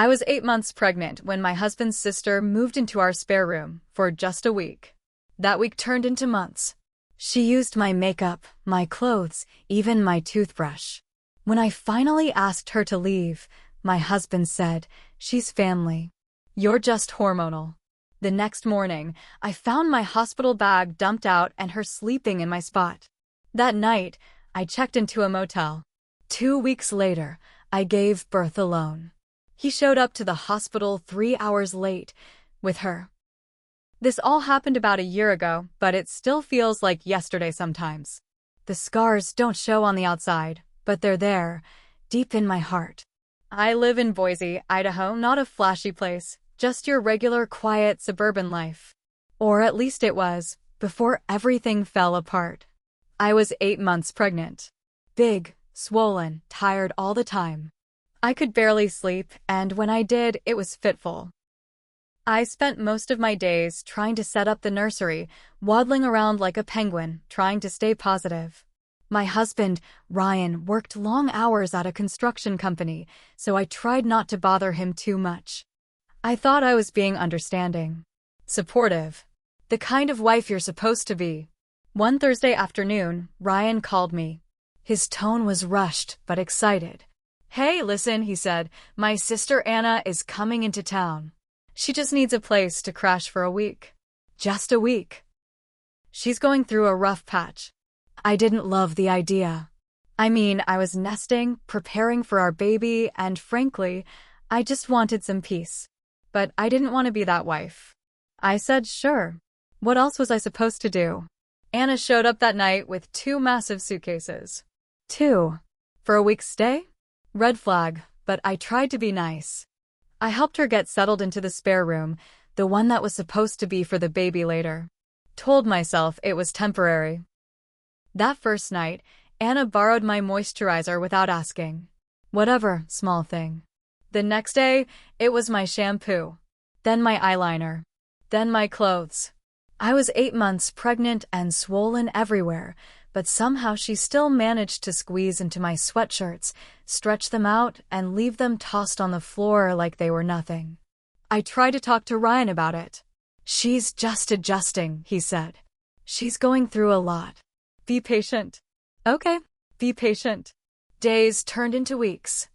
I was 8 months pregnant when my husband's sister moved into our spare room for just a week. That week turned into months. She used my makeup, my clothes, even my toothbrush. When I finally asked her to leave, my husband said, "She's family. You're just hormonal." The next morning, I found my hospital bag dumped out and her sleeping in my spot. That night, I checked into a motel. 2 weeks later, I gave birth alone. He showed up to the hospital 3 hours late with her. This all happened about a year ago, but it still feels like yesterday sometimes. The scars don't show on the outside, but they're there, deep in my heart. I live in Boise, Idaho, not a flashy place, just your regular, quiet, suburban life. Or at least it was, before everything fell apart. I was 8 months pregnant. Big, swollen, tired all the time. I could barely sleep, and when I did, it was fitful. I spent most of my days trying to set up the nursery, waddling around like a penguin, trying to stay positive. My husband, Ryan, worked long hours at a construction company, so I tried not to bother him too much. I thought I was being understanding, supportive, the kind of wife you're supposed to be. One Thursday afternoon, Ryan called me. His tone was rushed but excited. "Hey, listen," he said, "my sister Anna is coming into town. She just needs a place to crash for a week. Just a week. She's going through a rough patch." I didn't love the idea. I mean, I was nesting, preparing for our baby, and frankly, I just wanted some peace. But I didn't want to be that wife. I said sure. What else was I supposed to do? Anna showed up that night with 2 massive suitcases. 2. For a week's stay? Red flag, but I tried to be nice. I helped her get settled into the spare room, the one that was supposed to be for the baby later. Told myself it was temporary. That first night, Anna borrowed my moisturizer without asking. Whatever, small thing. The next day, it was my shampoo. Then my eyeliner. Then my clothes. I was 8 months pregnant and swollen everywhere, but somehow she still managed to squeeze into my sweatshirts, stretch them out, and leave them tossed on the floor like they were nothing. I tried to talk to Ryan about it. "She's just adjusting," he said. "She's going through a lot. Be patient." Okay, be patient. Days turned into weeks.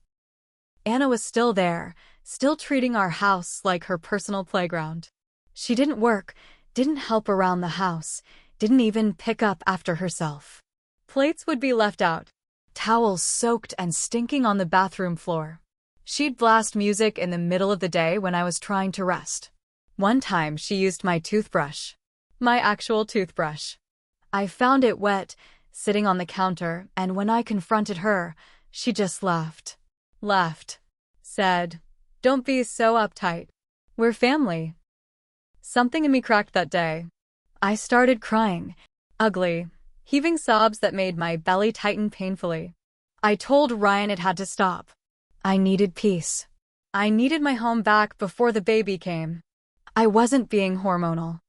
Anna was still there, still treating our house like her personal playground. She didn't work, didn't help around the house, didn't even pick up after herself. Plates would be left out, towels soaked and stinking on the bathroom floor. She'd blast music in the middle of the day when I was trying to rest. One time she used my toothbrush. My actual toothbrush. I found it wet, sitting on the counter, and when I confronted her, she just laughed. Said, "Don't be so uptight. We're family." Something in me cracked that day. I started crying, ugly, heaving sobs that made my belly tighten painfully. I told Ryan it had to stop. I needed peace. I needed my home back before the baby came. I wasn't being hormonal.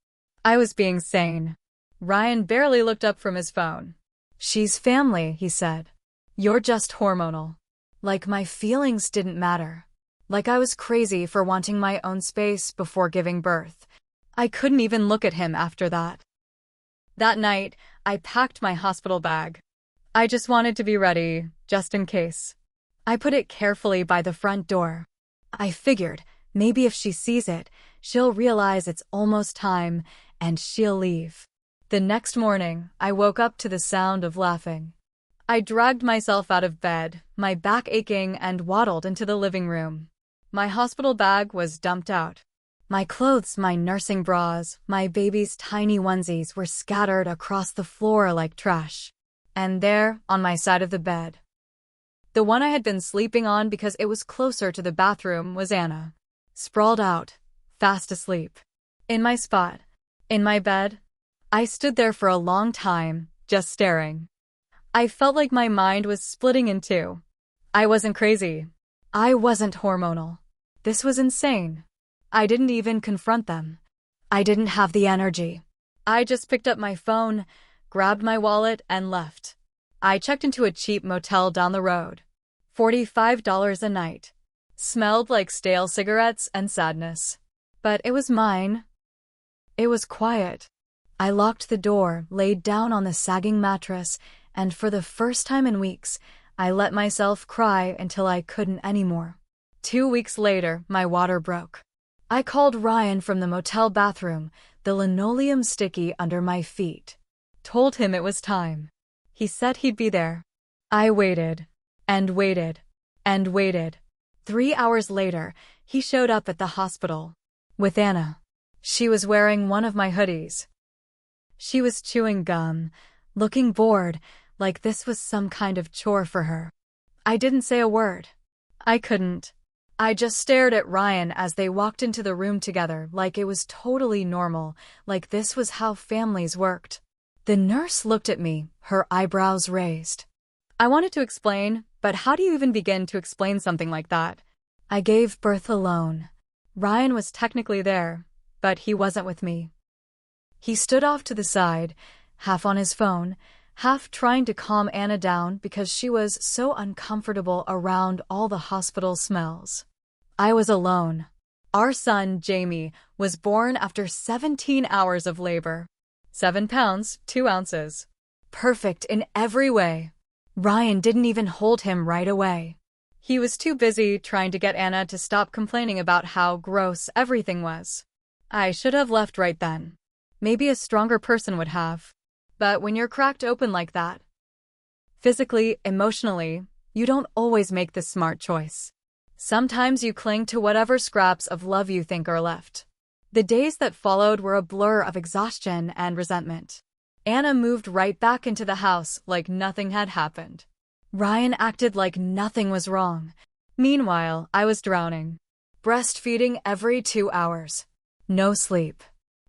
I was being sane. Ryan barely looked up from his phone. "She's family," he said. "You're just hormonal." Like my feelings didn't matter. Like I was crazy for wanting my own space before giving birth. I couldn't even look at him after that. That night, I packed my hospital bag. I just wanted to be ready, just in case. I put it carefully by the front door. I figured, maybe if she sees it, she'll realize it's almost time, and she'll leave. The next morning, I woke up to the sound of laughing. I dragged myself out of bed, my back aching, and waddled into the living room. My hospital bag was dumped out. My clothes, my nursing bras, my baby's tiny onesies were scattered across the floor like trash. And there, on my side of the bed, the one I had been sleeping on because it was closer to the bathroom, was Anna. Sprawled out, fast asleep. In my spot. In my bed. I stood there for a long time, just staring. I felt like my mind was splitting in two. I wasn't crazy. I wasn't hormonal. This was insane. I didn't even confront them. I didn't have the energy. I just picked up my phone, grabbed my wallet, and left. I checked into a cheap motel down the road. $45 a night. Smelled like stale cigarettes and sadness. But it was mine. It was quiet. I locked the door, laid down on the sagging mattress, and for the first time in weeks, I let myself cry until I couldn't anymore. 2 weeks later, my water broke. I called Ryan from the motel bathroom, the linoleum sticky under my feet. Told him it was time. He said he'd be there. I waited, and waited, and waited. 3 hours later, he showed up at the hospital. With Anna. She was wearing one of my hoodies. She was chewing gum, looking bored, like this was some kind of chore for her. I didn't say a word. I couldn't. I just stared at Ryan as they walked into the room together like it was totally normal, like this was how families worked. The nurse looked at me, her eyebrows raised. I wanted to explain, but how do you even begin to explain something like that? I gave birth alone. Ryan was technically there, but he wasn't with me. He stood off to the side, half on his phone, half trying to calm Anna down because she was so uncomfortable around all the hospital smells. I was alone. Our son, Jamie, was born after 17 hours of labor. 7 pounds, 2 ounces. Perfect in every way. Ryan didn't even hold him right away. He was too busy trying to get Anna to stop complaining about how gross everything was. I should have left right then. Maybe a stronger person would have. But when you're cracked open like that, physically, emotionally, you don't always make the smart choice. Sometimes you cling to whatever scraps of love you think are left. The days that followed were a blur of exhaustion and resentment. Anna moved right back into the house like nothing had happened. Ryan acted like nothing was wrong. Meanwhile, I was drowning. Breastfeeding every 2 hours. No sleep.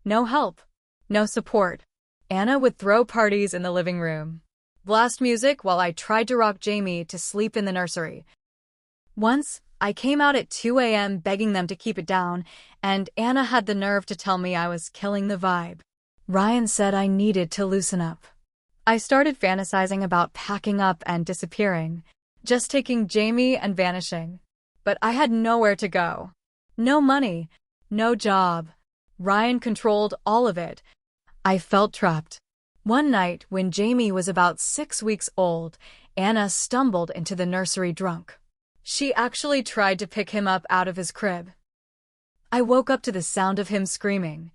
No help. No support. Anna would throw parties in the living room. Blast music while I tried to rock Jamie to sleep in the nursery. Once, I came out at 2 a.m. begging them to keep it down, and Anna had the nerve to tell me I was killing the vibe. Ryan said I needed to loosen up. I started fantasizing about packing up and disappearing, just taking Jamie and vanishing. But I had nowhere to go. No money, no job. Ryan controlled all of it. I felt trapped. One night, when Jamie was about 6 weeks old, Anna stumbled into the nursery drunk. She actually tried to pick him up out of his crib. I woke up to the sound of him screaming.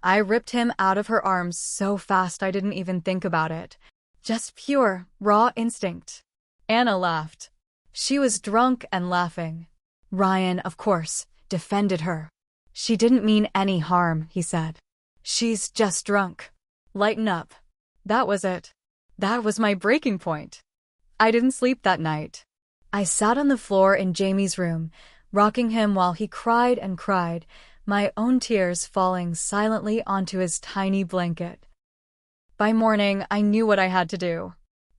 I ripped him out of her arms so fast I didn't even think about it. Just pure, raw instinct. Anna laughed. She was drunk and laughing. Ryan, of course, defended her. She didn't mean any harm, he said. She's just drunk. Lighten up. That was it. That was my breaking point. I didn't sleep that night. I sat on the floor in Jamie's room, rocking him while he cried and cried, my own tears falling silently onto his tiny blanket. By morning, I knew what I had to do.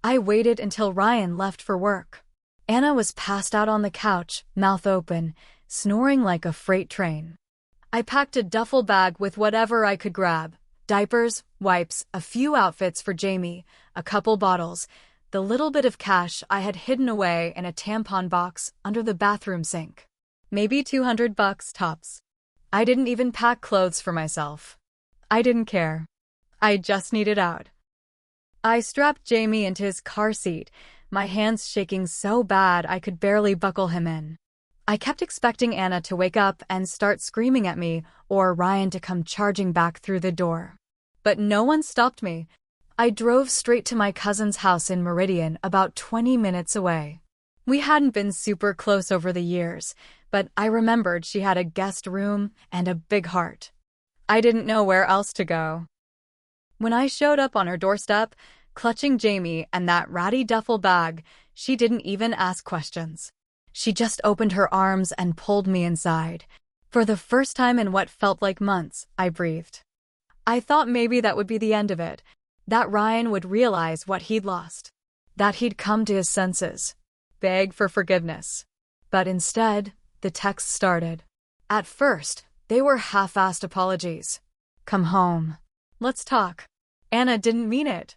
I waited until Ryan left for work. Anna was passed out on the couch, mouth open, snoring like a freight train. I packed a duffel bag with whatever I could grab. Diapers, wipes, a few outfits for Jamie, a couple bottles, the little bit of cash I had hidden away in a tampon box under the bathroom sink. Maybe $200 tops. I didn't even pack clothes for myself. I didn't care. I just needed out. I strapped Jamie into his car seat, my hands shaking so bad I could barely buckle him in. I kept expecting Anna to wake up and start screaming at me, or Ryan to come charging back through the door. But no one stopped me. I drove straight to my cousin's house in Meridian, about 20 minutes away. We hadn't been super close over the years, but I remembered she had a guest room and a big heart. I didn't know where else to go. When I showed up on her doorstep, clutching Jamie and that ratty duffel bag, she didn't even ask questions. She just opened her arms and pulled me inside. For the first time in what felt like months, I breathed. I thought maybe that would be the end of it, that Ryan would realize what he'd lost, that he'd come to his senses, beg for forgiveness. But instead, the texts started. At first, they were half-assed apologies. Come home. Let's talk. Anna didn't mean it.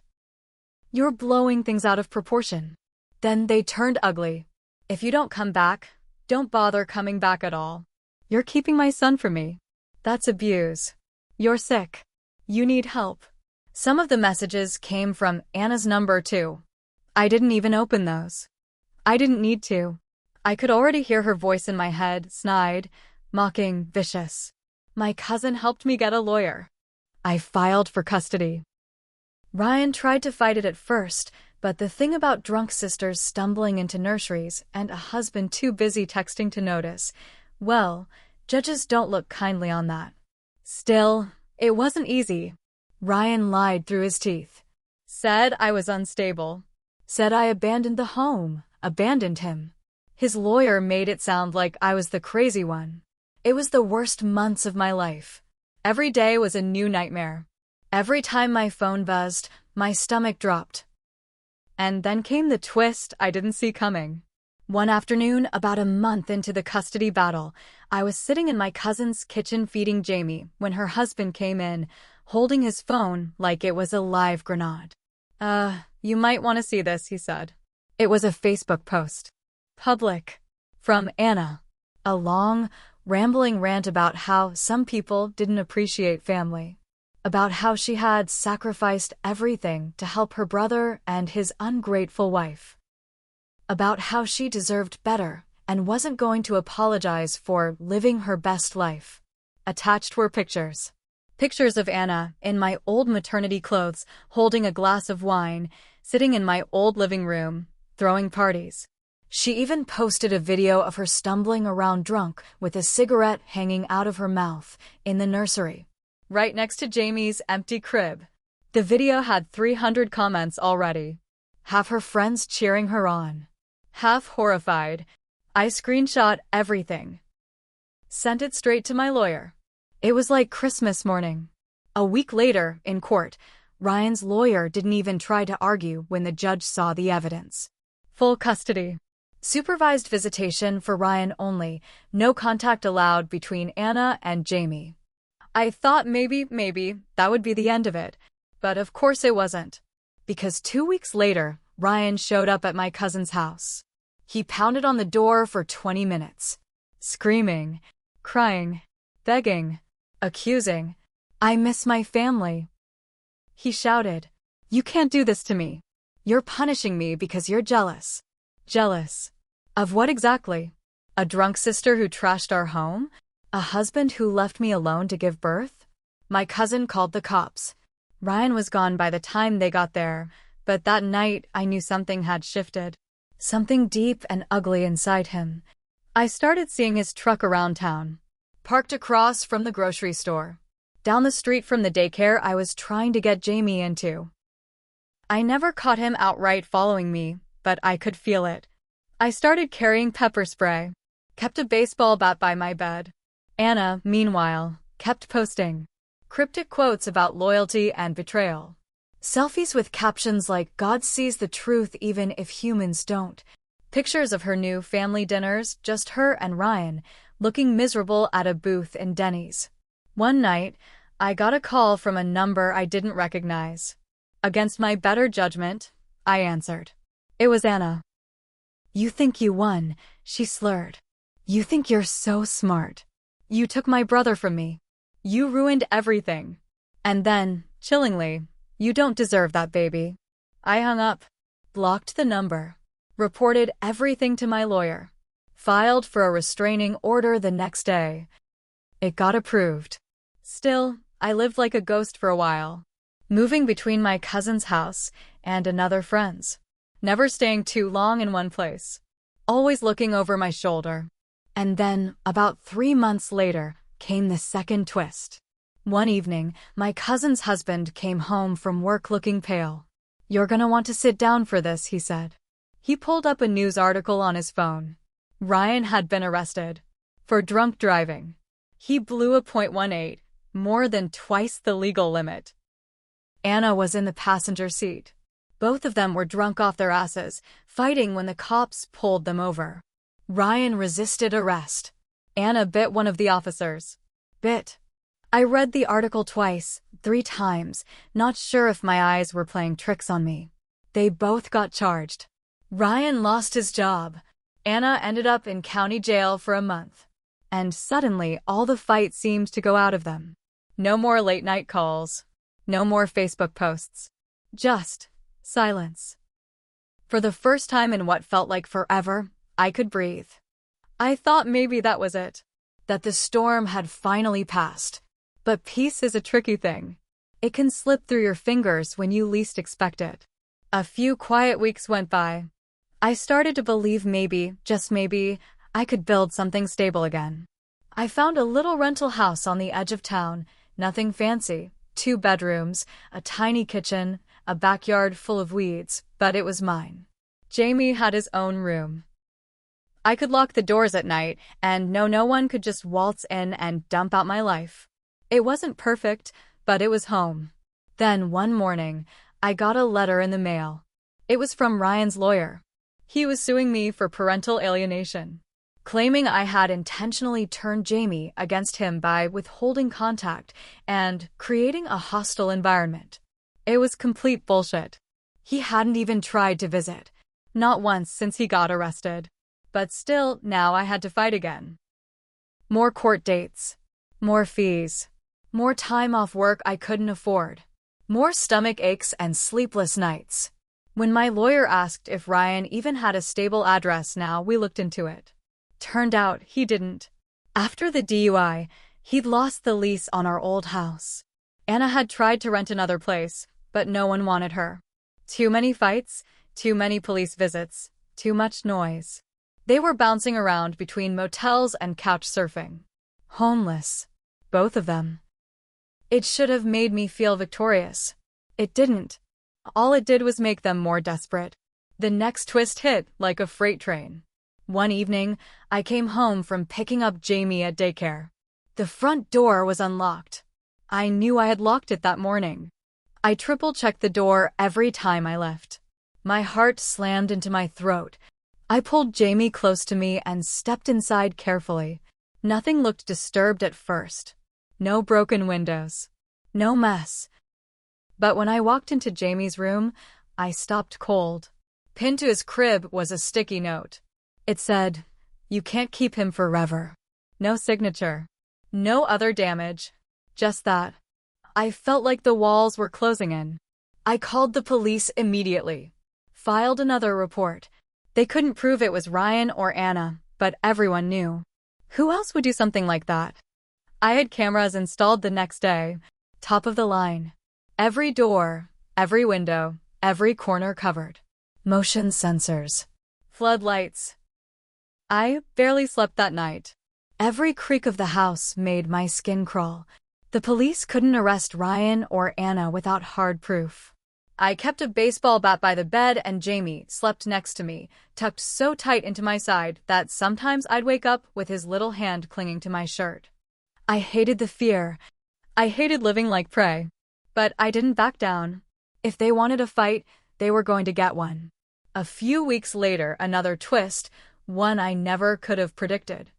You're blowing things out of proportion. Then they turned ugly. If you don't come back, Don't bother coming back at all. You're keeping my son from me. That's abuse. You're sick. You need help. Some of the messages came from Anna's number too. I didn't even open those. I didn't need to. I could already hear her voice in my head, snide, mocking, vicious. My cousin helped me get a lawyer. I filed for custody. Ryan tried to fight it at first, but the thing about drunk sisters stumbling into nurseries and a husband too busy texting to notice, well, judges don't look kindly on that. Still, it wasn't easy. Ryan lied through his teeth. Said I was unstable. Said I abandoned the home, abandoned him. His lawyer made it sound like I was the crazy one. It was the worst months of my life. Every day was a new nightmare. Every time my phone buzzed, my stomach dropped. And then came the twist I didn't see coming. One afternoon, about a month into the custody battle, I was sitting in my cousin's kitchen feeding Jamie when her husband came in, holding his phone like it was a live grenade. You might want to see this, he said. It was a Facebook post. Public. From Anna. A long, rambling rant about how some people didn't appreciate family. About how she had sacrificed everything to help her brother and his ungrateful wife. About how she deserved better and wasn't going to apologize for living her best life. Attached were pictures. Pictures of Anna in my old maternity clothes, holding a glass of wine, sitting in my old living room, throwing parties. She even posted a video of her stumbling around drunk with a cigarette hanging out of her mouth in the nursery, right next to Jamie's empty crib. The video had 300 comments already. Half her friends cheering her on. Half horrified. I screenshot everything. Sent it straight to my lawyer. It was like Christmas morning. A week later, in court, Ryan's lawyer didn't even try to argue when the judge saw the evidence. Full custody. Supervised visitation for Ryan only, no contact allowed between Anna and Jamie. I thought maybe that would be the end of it, but of course it wasn't. Because 2 weeks later, Ryan showed up at my cousin's house. He pounded on the door for 20 minutes. Screaming, crying, begging, accusing. I miss my family. He shouted, "You can't do this to me. You're punishing me because you're jealous." Jealous. Of what exactly? A drunk sister who trashed our home? A husband who left me alone to give birth? My cousin called the cops. Ryan was gone by the time they got there, but that night I knew something had shifted. Something deep and ugly inside him. I started seeing his truck around town, parked across from the grocery store, down the street from the daycare I was trying to get Jamie into. I never caught him outright following me, but I could feel it. I started carrying pepper spray, kept a baseball bat by my bed. Anna, meanwhile, kept posting cryptic quotes about loyalty and betrayal. Selfies with captions like "God sees the truth even if humans don't." Pictures of her new family dinners, just her and Ryan, looking miserable at a booth in Denny's. One night, I got a call from a number I didn't recognize. Against my better judgment, I answered. It was Anna. "You think you won," she slurred. "You think you're so smart. You took my brother from me. You ruined everything. And then, chillingly, you don't deserve that baby." I hung up, blocked the number, reported everything to my lawyer, filed for a restraining order the next day. It got approved. Still, I lived like a ghost for a while, moving between my cousin's house and another friend's. Never staying too long in one place. Always looking over my shoulder. And then, about 3 months later, came the second twist. One evening, my cousin's husband came home from work looking pale. "You're gonna want to sit down for this," he said. He pulled up a news article on his phone. Ryan had been arrested for drunk driving. He blew a .18, more than twice the legal limit. Anna was in the passenger seat. Both of them were drunk off their asses, fighting when the cops pulled them over. Ryan resisted arrest. Anna bit one of the officers. Bit. I read the article twice, 3 times, not sure if my eyes were playing tricks on me. They both got charged. Ryan lost his job. Anna ended up in county jail for a month. And suddenly, all the fight seemed to go out of them. No more late-night calls. No more Facebook posts. Just silence. For the first time in what felt like forever, I could breathe. I thought maybe that was it. That the storm had finally passed. But peace is a tricky thing. It can slip through your fingers when you least expect it. A few quiet weeks went by. I started to believe maybe, just maybe, I could build something stable again. I found a little rental house on the edge of town, nothing fancy, 2 bedrooms, a tiny kitchen, a backyard full of weeds, but it was mine. Jamie had his own room. I could lock the doors at night, and no one could just waltz in and dump out my life. It wasn't perfect, but it was home. Then one morning, I got a letter in the mail. It was from Ryan's lawyer. He was suing me for parental alienation, claiming I had intentionally turned Jamie against him by withholding contact and creating a hostile environment. It was complete bullshit. He hadn't even tried to visit. Not once since he got arrested. But still, now I had to fight again. More court dates. More fees. More time off work I couldn't afford. More stomach aches and sleepless nights. When my lawyer asked if Ryan even had a stable address now, we looked into it. Turned out he didn't. After the DUI, he'd lost the lease on our old house. Anna had tried to rent another place, but no one wanted her. Too many fights, too many police visits, too much noise. They were bouncing around between motels and couch surfing. Homeless. Both of them. It should have made me feel victorious. It didn't. All it did was make them more desperate. The next twist hit like a freight train. One evening, I came home from picking up Jamie at daycare. The front door was unlocked. I knew I had locked it that morning. I triple-checked the door every time I left. My heart slammed into my throat. I pulled Jamie close to me and stepped inside carefully. Nothing looked disturbed at first. No broken windows. No mess. But when I walked into Jamie's room, I stopped cold. Pinned to his crib was a sticky note. It said, "You can't keep him forever." No signature. No other damage. Just that. I felt like the walls were closing in. I called the police immediately. Filed another report. They couldn't prove it was Ryan or Anna, but everyone knew. Who else would do something like that? I had cameras installed the next day. Top of the line. Every door, every window, every corner covered. Motion sensors. Floodlights. I barely slept that night. Every creak of the house made my skin crawl. The police couldn't arrest Ryan or Anna without hard proof. I kept a baseball bat by the bed and Jamie slept next to me, tucked so tight into my side that sometimes I'd wake up with his little hand clinging to my shirt. I hated the fear. I hated living like prey. But I didn't back down. If they wanted a fight, they were going to get one. A few weeks later, another twist, one I never could have predicted.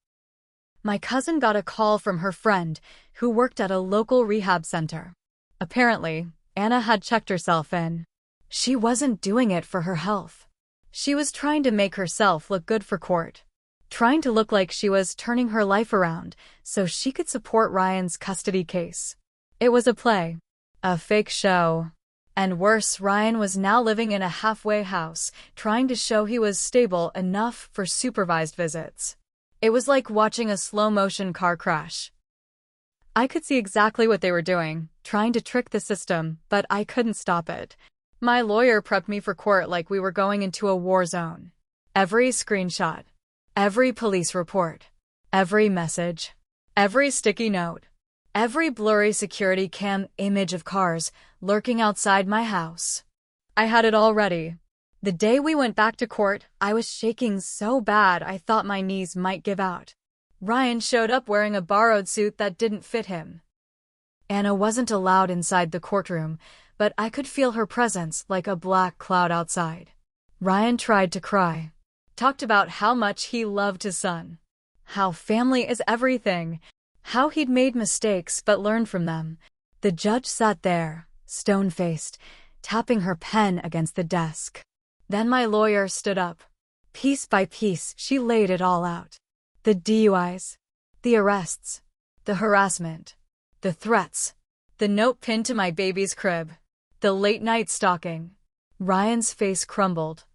My cousin got a call from her friend, who worked at a local rehab center. Apparently, Anna had checked herself in. She wasn't doing it for her health. She was trying to make herself look good for court. Trying to look like she was turning her life around so she could support Ryan's custody case. It was a play. A fake show. And worse, Ryan was now living in a halfway house, trying to show he was stable enough for supervised visits. It was like watching a slow-motion car crash. I could see exactly what they were doing, trying to trick the system, but I couldn't stop it. My lawyer prepped me for court like we were going into a war zone. Every screenshot, every police report, every message, every sticky note, every blurry security cam image of cars lurking outside my house. I had it all ready. The day we went back to court, I was shaking so bad I thought my knees might give out. Ryan showed up wearing a borrowed suit that didn't fit him. Anna wasn't allowed inside the courtroom, but I could feel her presence like a black cloud outside. Ryan tried to cry. Talked about how much he loved his son. How family is everything. How he'd made mistakes but learned from them. The judge sat there, stone-faced, tapping her pen against the desk. Then my lawyer stood up. Piece by piece, she laid it all out. The DUIs, the arrests, the harassment, the threats, the note pinned to my baby's crib, the late-night stalking. Ryan's face crumbled.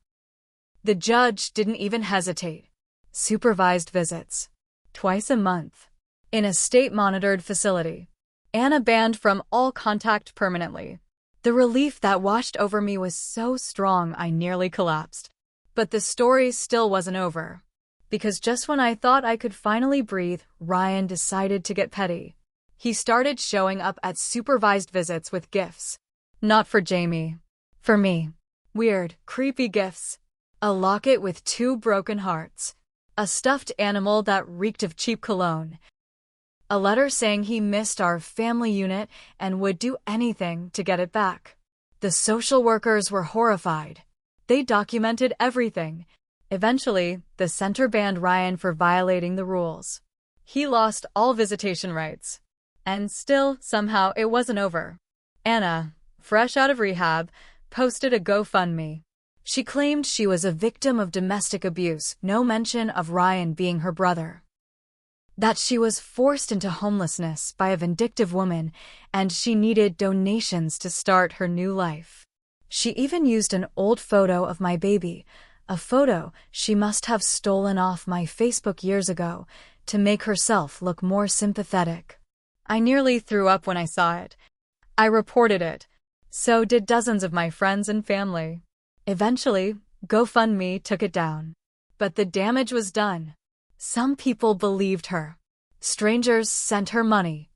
The judge didn't even hesitate. Supervised visits. Twice a month. In a state-monitored facility. Anna banned from all contact permanently. The relief that washed over me was so strong I nearly collapsed. But the story still wasn't over. Because just when I thought I could finally breathe, Ryan decided to get petty. He started showing up at supervised visits with gifts. Not for Jamie. For me. Weird, creepy gifts. A locket with 2 broken hearts. A stuffed animal that reeked of cheap cologne. A letter saying he missed our family unit and would do anything to get it back. The social workers were horrified. They documented everything. Eventually, the center banned Ryan for violating the rules. He lost all visitation rights. And still, somehow, it wasn't over. Anna, fresh out of rehab, posted a GoFundMe. She claimed she was a victim of domestic abuse, no mention of Ryan being her brother. That she was forced into homelessness by a vindictive woman, and she needed donations to start her new life. She even used an old photo of my baby, a photo she must have stolen off my Facebook years ago, to make herself look more sympathetic. I nearly threw up when I saw it. I reported it. So did dozens of my friends and family. Eventually, GoFundMe took it down. But the damage was done. Some people believed her. Strangers sent her money.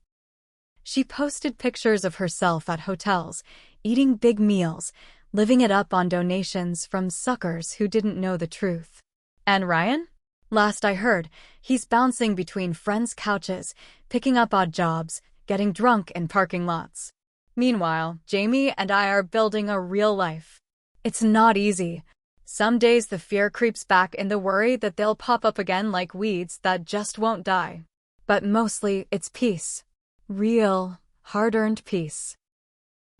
She posted pictures of herself at hotels, eating big meals, living it up on donations from suckers who didn't know the truth. And Ryan? Last I heard, he's bouncing between friends' couches, picking up odd jobs, getting drunk in parking lots. Meanwhile, Jamie and I are building a real life. It's not easy. Some days the fear creeps back in the worry that they'll pop up again like weeds that just won't die. But mostly, it's peace. Real, hard-earned peace.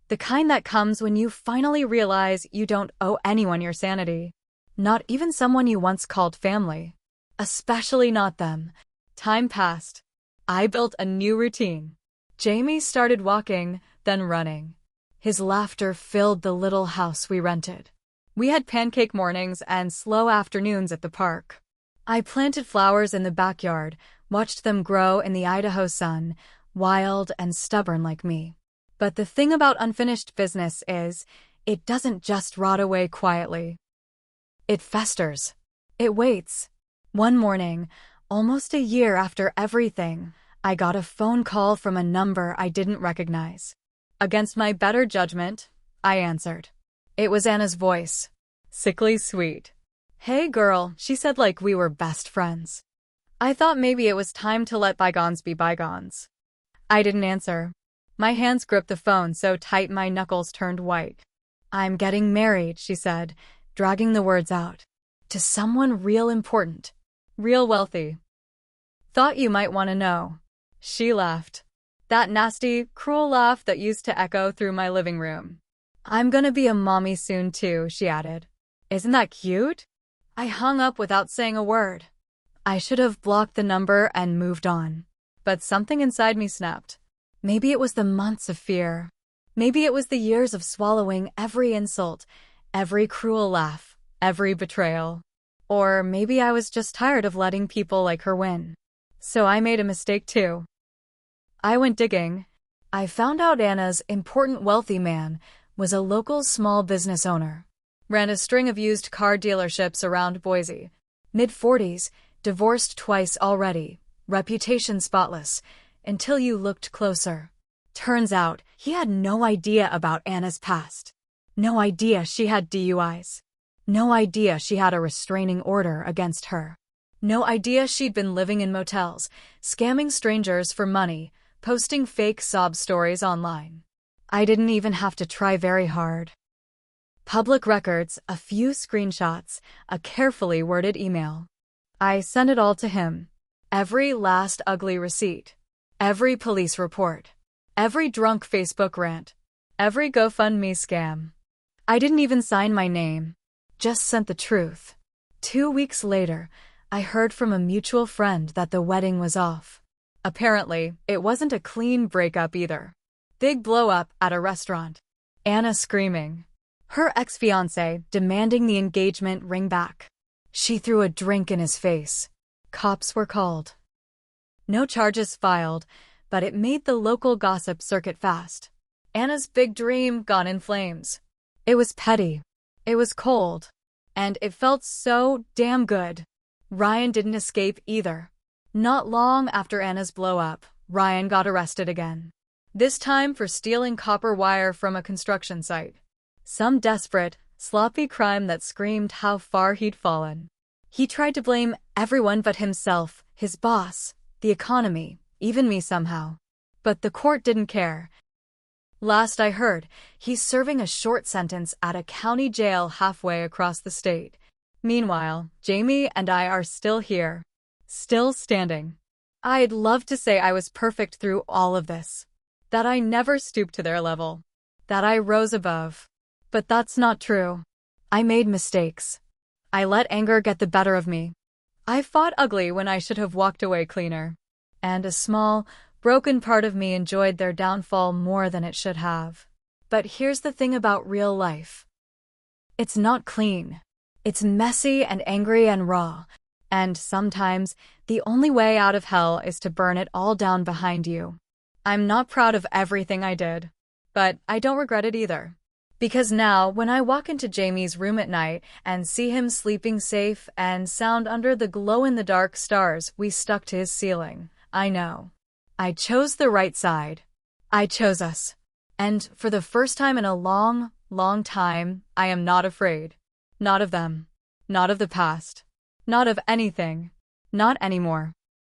The kind that comes when you finally realize you don't owe anyone your sanity. Not even someone you once called family. Especially not them. Time passed. I built a new routine. Jamie started walking, then running. His laughter filled the little house we rented. We had pancake mornings and slow afternoons at the park. I planted flowers in the backyard, watched them grow in the Idaho sun, wild and stubborn like me. But the thing about unfinished business is, it doesn't just rot away quietly. It festers. It waits. One morning, almost a year after everything, I got a phone call from a number I didn't recognize. Against my better judgment, I answered. It was Anna's voice. Sickly sweet. Hey girl, she said like we were best friends. I thought maybe it was time to let bygones be bygones. I didn't answer. My hands gripped the phone so tight my knuckles turned white. I'm getting married, she said, dragging the words out. To someone real important. Real wealthy. Thought you might want to know. She laughed. That nasty, cruel laugh that used to echo through my living room. I'm gonna be a mommy soon too, she added. Isn't that cute? I hung up without saying a word. I should have blocked the number and moved on. But something inside me snapped. Maybe it was the months of fear. Maybe it was the years of swallowing every insult, every cruel laugh, every betrayal. Or maybe I was just tired of letting people like her win. So I made a mistake too. I went digging. I found out Anna's important wealthy man was a local small business owner. Ran a string of used car dealerships around Boise. Mid-40s, divorced twice already, reputation spotless, until you looked closer. Turns out, he had no idea about Anna's past. No idea she had DUIs. No idea she had a restraining order against her. No idea she'd been living in motels, scamming strangers for money, posting fake sob stories online. I didn't even have to try very hard. Public records, a few screenshots, a carefully worded email. I sent it all to him. Every last ugly receipt. Every police report. Every drunk Facebook rant. Every GoFundMe scam. I didn't even sign my name. Just sent the truth. 2 weeks later, I heard from a mutual friend that the wedding was off. Apparently, it wasn't a clean breakup either. Big blow-up at a restaurant. Anna screaming. Her ex-fiancé demanding the engagement ring back. She threw a drink in his face. Cops were called. No charges filed, but it made the local gossip circuit fast. Anna's big dream gone in flames. It was petty. It was cold. And it felt so damn good. Ryan didn't escape either. Not long after Anna's blow-up, Ryan got arrested again. This time for stealing copper wire from a construction site. Some desperate, sloppy crime that screamed how far he'd fallen. He tried to blame everyone but himself, his boss, the economy, even me somehow. But the court didn't care. Last I heard, he's serving a short sentence at a county jail halfway across the state. Meanwhile, Jamie and I are still here. Still standing. I'd love to say I was perfect through all of this. That I never stooped to their level. That I rose above. But that's not true. I made mistakes. I let anger get the better of me. I fought ugly when I should have walked away cleaner. And a small, broken part of me enjoyed their downfall more than it should have. But here's the thing about real life. It's not clean. It's messy and angry and raw. And sometimes, the only way out of hell is to burn it all down behind you. I'm not proud of everything I did. But I don't regret it either. Because now, when I walk into Jamie's room at night and see him sleeping safe and sound under the glow-in-the-dark stars we stuck to his ceiling, I know. I chose the right side. I chose us. And for the first time in a long, long time, I am not afraid. Not of them. Not of the past. Not of anything. Not anymore.